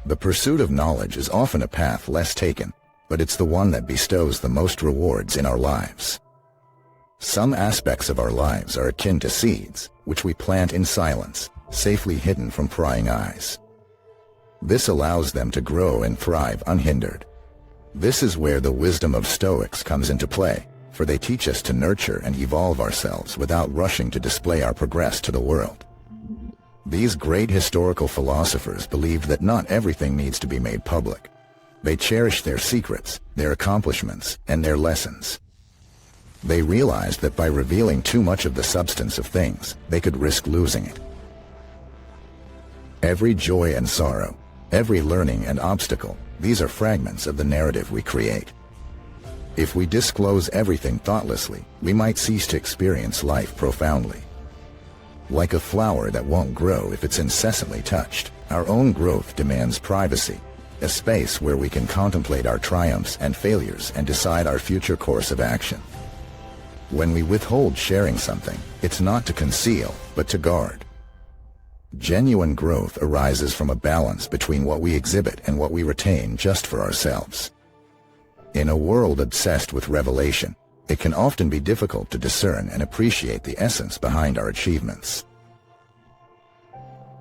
The pursuit of knowledge is often a path less taken, but it's the one that bestows the most rewards in our lives. Some aspects of our lives are akin to seeds, which we plant in silence, safely hidden from prying eyes. This allows them to grow and thrive unhindered. This is where the wisdom of Stoics comes into play, for they teach us to nurture and evolve ourselves without rushing to display our progress to the world. These great historical philosophers believed that not everything needs to be made public. They cherished their secrets, their accomplishments, and their lessons. They realized that by revealing too much of the substance of things, they could risk losing it. Every joy and sorrow, every learning and obstacle, these are fragments of the narrative we create. If we disclose everything thoughtlessly, we might cease to experience life profoundly. Like a flower that won't grow if it's incessantly touched, our own growth demands privacy, a space where we can contemplate our triumphs and failures and decide our future course of action. When we withhold sharing something, it's not to conceal, but to guard. Genuine growth arises from a balance between what we exhibit and what we retain just for ourselves. In a world obsessed with revelation, it can often be difficult to discern and appreciate the essence behind our achievements.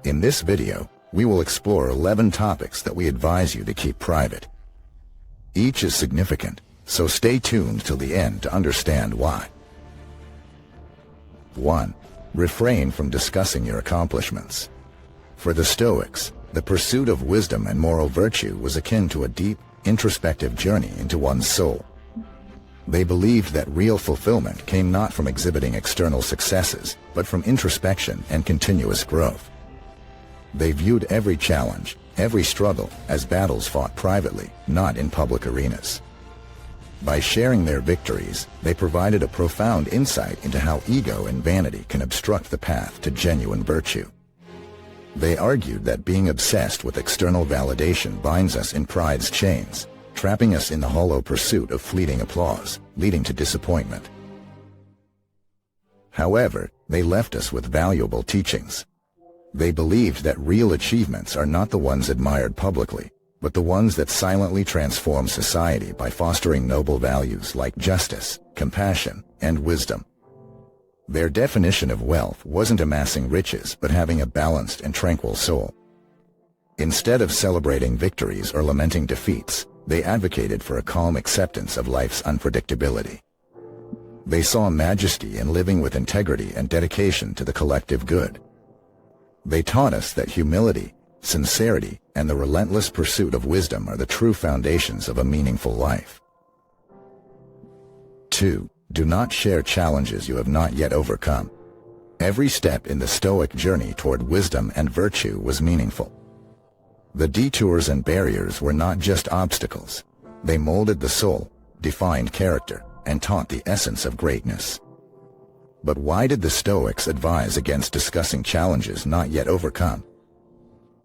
In this video, we will explore 11 topics that we advise you to keep private. Each is significant, so stay tuned till the end to understand why. 1. Refrain from discussing your accomplishments. For the Stoics, the pursuit of wisdom and moral virtue was akin to a deep, introspective journey into one's soul. They believed that real fulfillment came not from exhibiting external successes, but from introspection and continuous growth. They viewed every challenge, every struggle, as battles fought privately, not in public arenas. By sharing their victories, they provided a profound insight into how ego and vanity can obstruct the path to genuine virtue. They argued that being obsessed with external validation binds us in pride's chains, trapping us in the hollow pursuit of fleeting applause, leading to disappointment. However, they left us with valuable teachings. They believed that real achievements are not the ones admired publicly, but the ones that silently transform society by fostering noble values like justice, compassion, and wisdom. Their definition of wealth wasn't amassing riches but having a balanced and tranquil soul. Instead of celebrating victories or lamenting defeats, they advocated for a calm acceptance of life's unpredictability. They saw majesty in living with integrity and dedication to the collective good. They taught us that humility, sincerity, and the relentless pursuit of wisdom are the true foundations of a meaningful life. 2. Do not share challenges you have not yet overcome. Every step in the Stoic journey toward wisdom and virtue was meaningful. The detours and barriers were not just obstacles. They molded the soul, defined character, and taught the essence of greatness. But why did the Stoics advise against discussing challenges not yet overcome?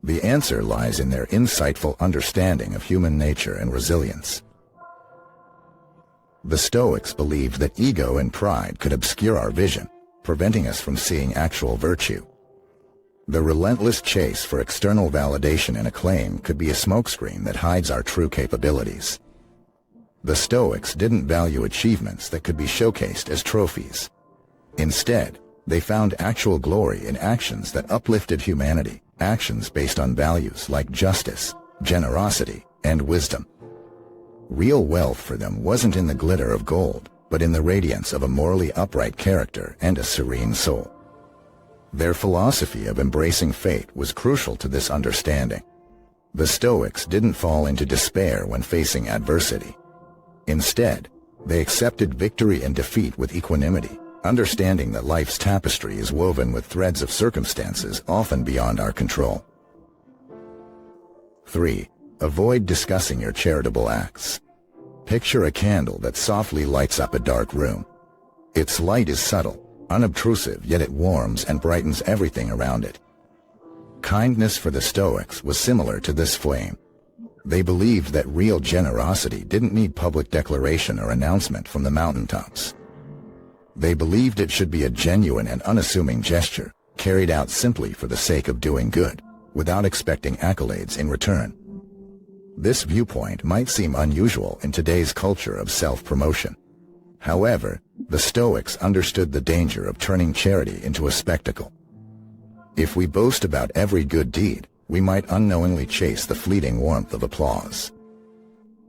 The answer lies in their insightful understanding of human nature and resilience. The Stoics believed that ego and pride could obscure our vision, preventing us from seeing actual virtue. The relentless chase for external validation and acclaim could be a smokescreen that hides our true capabilities. The Stoics didn't value achievements that could be showcased as trophies. Instead, they found actual glory in actions that uplifted humanity, actions based on values like justice, generosity, and wisdom. Real wealth for them wasn't in the glitter of gold, but in the radiance of a morally upright character and a serene soul. Their philosophy of embracing fate was crucial to this understanding. The Stoics didn't fall into despair when facing adversity. Instead, they accepted victory and defeat with equanimity, understanding that life's tapestry is woven with threads of circumstances often beyond our control. 3. Avoid discussing your charitable acts. Picture a candle that softly lights up a dark room. Its light is subtle, unobtrusive, yet it warms and brightens everything around it. Kindness for the Stoics was similar to this flame. They believed that real generosity didn't need public declaration or announcement from the mountaintops. They believed it should be a genuine and unassuming gesture, carried out simply for the sake of doing good, without expecting accolades in return. This viewpoint might seem unusual in today's culture of self-promotion. However, the Stoics understood the danger of turning charity into a spectacle. If we boast about every good deed, we might unknowingly chase the fleeting warmth of applause.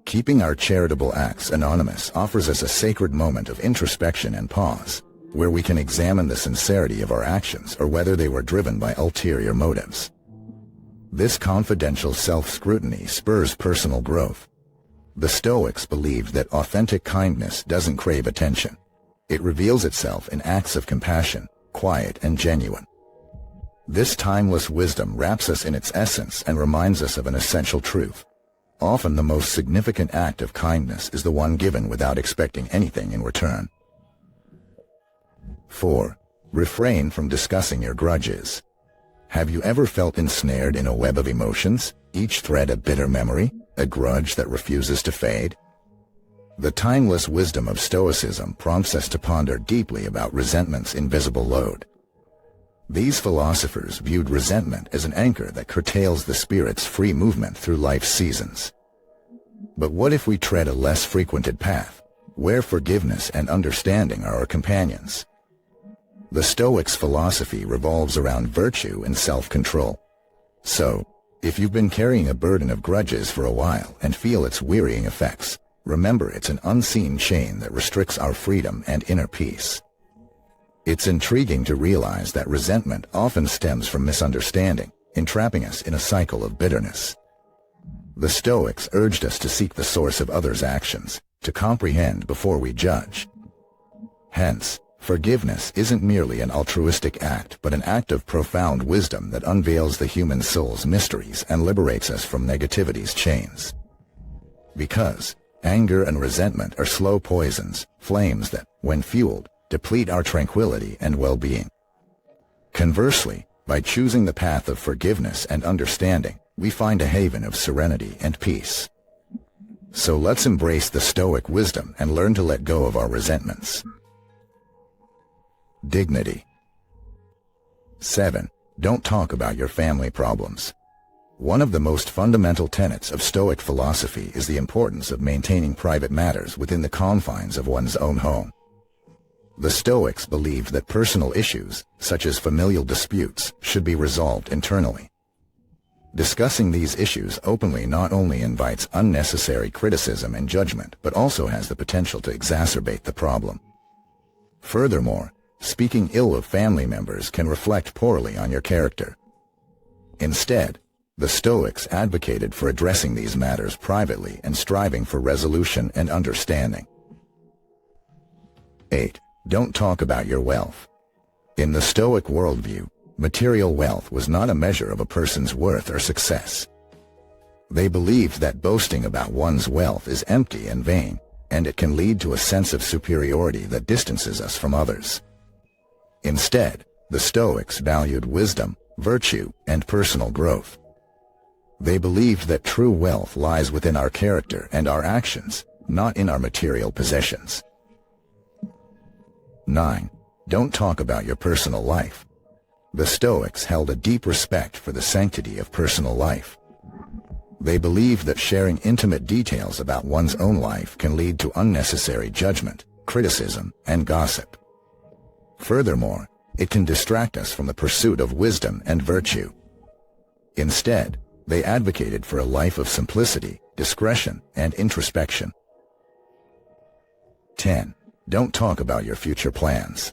Keeping our charitable acts anonymous offers us a sacred moment of introspection and pause, where we can examine the sincerity of our actions or whether they were driven by ulterior motives. This confidential self-scrutiny spurs personal growth. The Stoics believed that authentic kindness doesn't crave attention. It reveals itself in acts of compassion, quiet and genuine. This timeless wisdom wraps us in its essence and reminds us of an essential truth. Often the most significant act of kindness is the one given without expecting anything in return. 4. Refrain from discussing your grudges. Have you ever felt ensnared in a web of emotions, each thread a bitter memory, a grudge that refuses to fade? The timeless wisdom of Stoicism prompts us to ponder deeply about resentment's invisible load. These philosophers viewed resentment as an anchor that curtails the spirit's free movement through life's seasons. But what if we tread a less frequented path, where forgiveness and understanding are our companions? The Stoics' philosophy revolves around virtue and self-control. So, if you've been carrying a burden of grudges for a while and feel its wearying effects, remember it's an unseen chain that restricts our freedom and inner peace. It's intriguing to realize that resentment often stems from misunderstanding, entrapping us in a cycle of bitterness. The Stoics urged us to seek the source of others' actions, to comprehend before we judge. Hence, forgiveness isn't merely an altruistic act, but an act of profound wisdom that unveils the human soul's mysteries and liberates us from negativity's chains. Because anger and resentment are slow poisons, flames that, when fueled, deplete our tranquility and well-being. Conversely, by choosing the path of forgiveness and understanding, we find a haven of serenity and peace. So let's embrace the Stoic wisdom and learn to let go of our resentments. Dignity. 7. Don't talk about your family problems. One of the most fundamental tenets of Stoic philosophy is the importance of maintaining private matters within the confines of one's own home. The Stoics believed that personal issues, such as familial disputes, should be resolved internally. Discussing these issues openly not only invites unnecessary criticism and judgment, but also has the potential to exacerbate the problem. Furthermore, speaking ill of family members can reflect poorly on your character. Instead, the Stoics advocated for addressing these matters privately and striving for resolution and understanding. 8. Don't talk about your wealth. In the Stoic worldview, material wealth was not a measure of a person's worth or success. They believed that boasting about one's wealth is empty and vain, and it can lead to a sense of superiority that distances us from others. Instead, the Stoics valued wisdom, virtue, and personal growth. They believed that true wealth lies within our character and our actions, not in our material possessions. 9. Don't talk about your personal life. The Stoics held a deep respect for the sanctity of personal life. They believed that sharing intimate details about one's own life can lead to unnecessary judgment, criticism, and gossip. Furthermore, it can distract us from the pursuit of wisdom and virtue. Instead, they advocated for a life of simplicity, discretion, and introspection. 10. Don't talk about your future plans.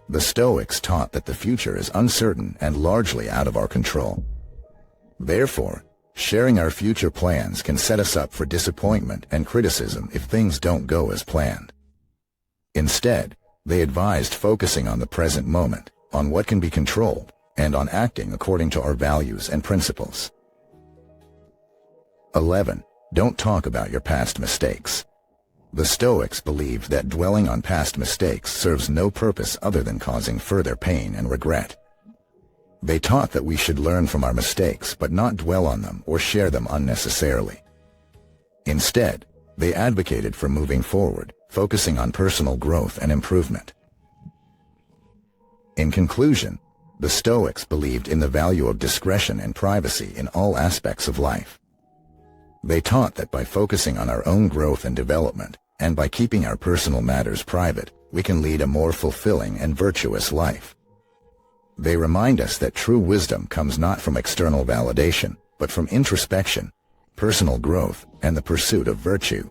The Stoics taught that the future is uncertain and largely out of our control. Therefore, sharing our future plans can set us up for disappointment and criticism if things don't go as planned. Instead, they advised focusing on the present moment, on what can be controlled, and on acting according to our values and principles. 11. Don't talk about your past mistakes. The Stoics believed that dwelling on past mistakes serves no purpose other than causing further pain and regret. They taught that we should learn from our mistakes but not dwell on them or share them unnecessarily. Instead, they advocated for moving forward, focusing on personal growth and improvement. In conclusion, the Stoics believed in the value of discretion and privacy in all aspects of life. They taught that by focusing on our own growth and development, and by keeping our personal matters private, we can lead a more fulfilling and virtuous life. They remind us that true wisdom comes not from external validation, but from introspection, personal growth, and the pursuit of virtue.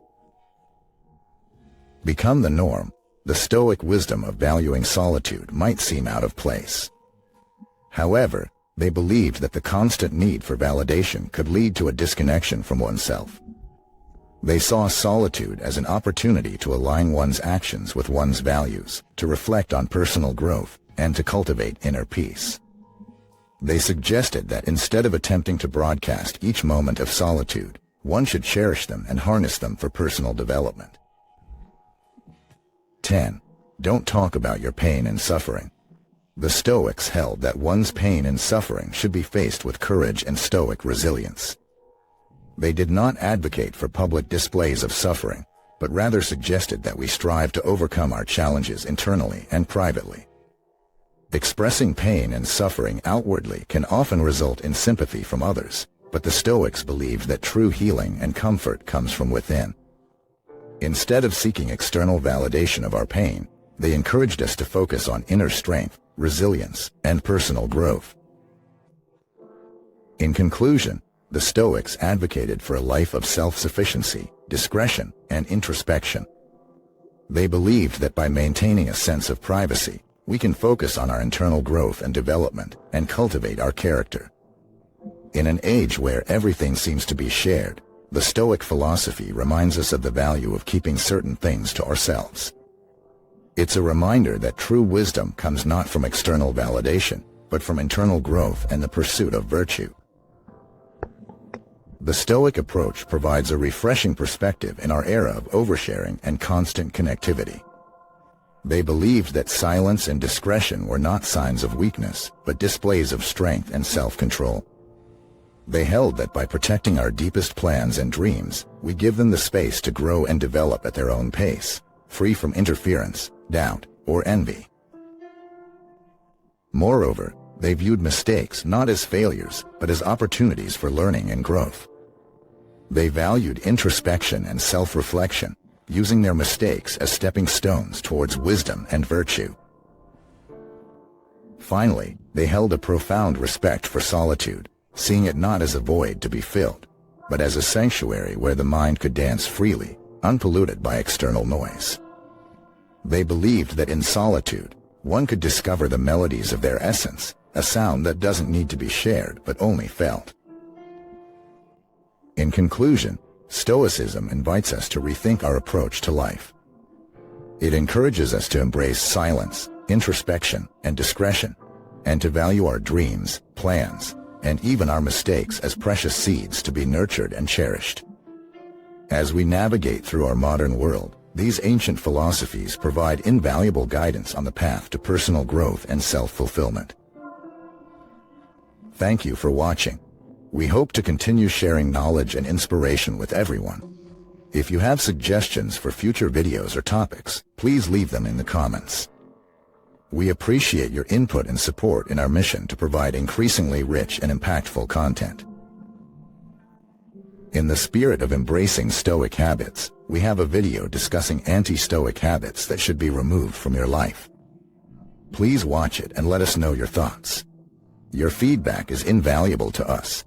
Become the norm, the Stoic wisdom of valuing solitude might seem out of place. However, they believed that the constant need for validation could lead to a disconnection from oneself. They saw solitude as an opportunity to align one's actions with one's values, to reflect on personal growth, and to cultivate inner peace. They suggested that instead of attempting to broadcast each moment of solitude, one should cherish them and harness them for personal development. 10. Don't talk about your pain and suffering. The Stoics held that one's pain and suffering should be faced with courage and stoic resilience. They did not advocate for public displays of suffering, but rather suggested that we strive to overcome our challenges internally and privately. Expressing pain and suffering outwardly can often result in sympathy from others, but the Stoics believed that true healing and comfort comes from within. Instead of seeking external validation of our pain, they encouraged us to focus on inner strength, resilience, and personal growth. In conclusion, the Stoics advocated for a life of self-sufficiency, discretion, and introspection. They believed that by maintaining a sense of privacy, we can focus on our internal growth and development, and cultivate our character. In an age where everything seems to be shared, the Stoic philosophy reminds us of the value of keeping certain things to ourselves. It's a reminder that true wisdom comes not from external validation, but from internal growth and the pursuit of virtue. The Stoic approach provides a refreshing perspective in our era of oversharing and constant connectivity. They believed that silence and discretion were not signs of weakness, but displays of strength and self-control. They held that by protecting our deepest plans and dreams, we give them the space to grow and develop at their own pace, free from interference, doubt, or envy. Moreover, they viewed mistakes not as failures, but as opportunities for learning and growth. They valued introspection and self-reflection, using their mistakes as stepping stones towards wisdom and virtue. Finally, they held a profound respect for solitude, seeing it not as a void to be filled, but as a sanctuary where the mind could dance freely, unpolluted by external noise. They believed that in solitude, one could discover the melodies of their essence, a sound that doesn't need to be shared but only felt. In conclusion, Stoicism invites us to rethink our approach to life. It encourages us to embrace silence, introspection, and discretion, and to value our dreams, plans, and even our mistakes as precious seeds to be nurtured and cherished. As we navigate through our modern world, these ancient philosophies provide invaluable guidance on the path to personal growth and self-fulfillment. Thank you for watching. We hope to continue sharing knowledge and inspiration with everyone. If you have suggestions for future videos or topics, please leave them in the comments. We appreciate your input and support in our mission to provide increasingly rich and impactful content. In the spirit of embracing Stoic habits, we have a video discussing anti-Stoic habits that should be removed from your life. Please watch it and let us know your thoughts. Your feedback is invaluable to us,